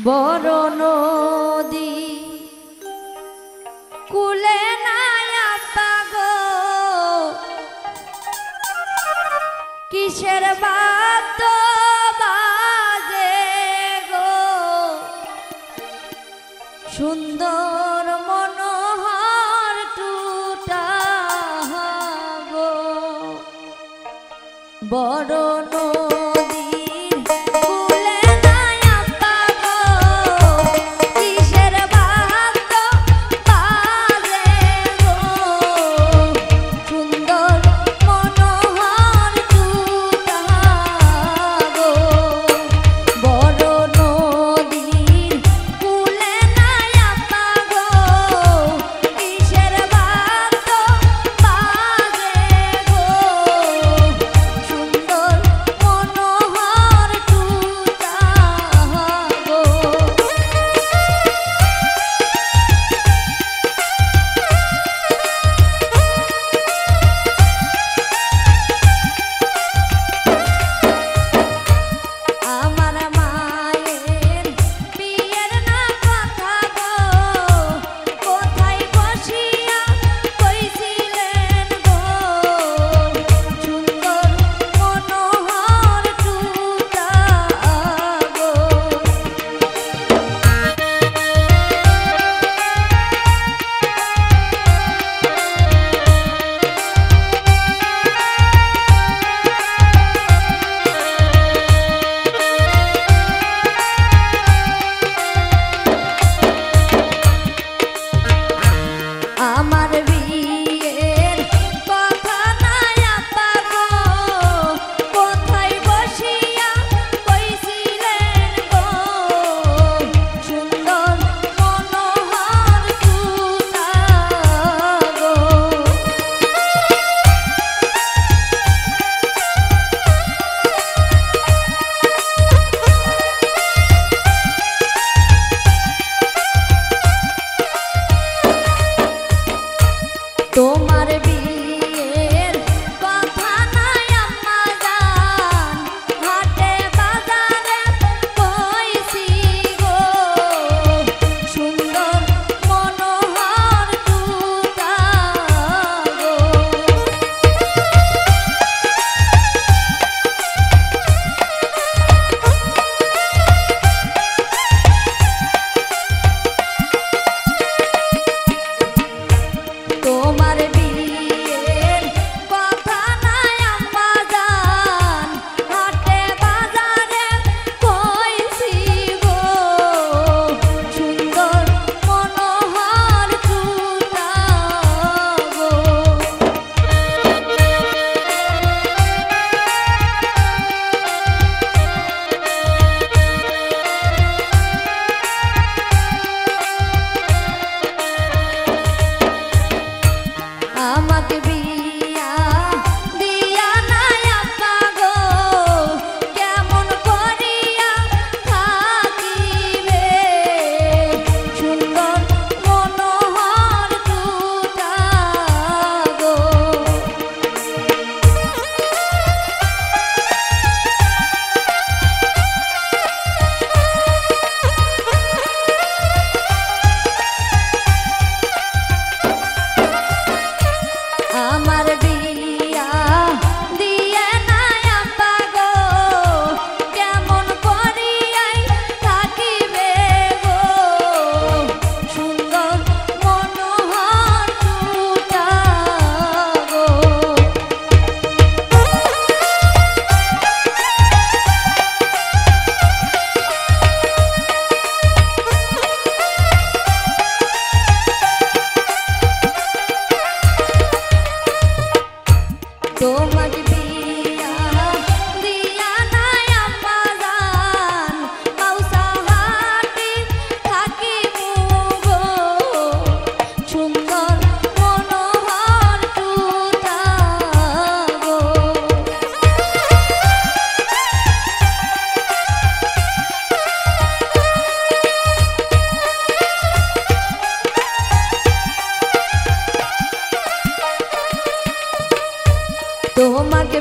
বড় নদী কুলে নায়া পাগো কিসের বাদ্য বাজে গো সুন্দর মনোহর টুটা গো বড় তোমার বিয়ের কথা নাই আম্মা জান হাটে বাজারে কইছি গো সুন্দর মনোহর টুটা গো তোমার বিয়ের কথা নাই আম্মা জান হাটে বাজারে কইছি গো সুন্দর মনোহর টুটা গো আমাকে বিয়া দিয়া নাই আব্বা গো কেমন করিয়া থাকিবে সুন্দর মনোহর টুটা গো আমার বিয়া দিয়ে নাই আব্বা গো কেমন করিয়াই থাকিবে গো সুন্দর মনোহর টুটা গো তোমাকে বিয়া দিয়া নাই আম্মা জান মাউসা হাটি থাকিবো গো সুন্দর মনোহর টুটা গো তোমাকে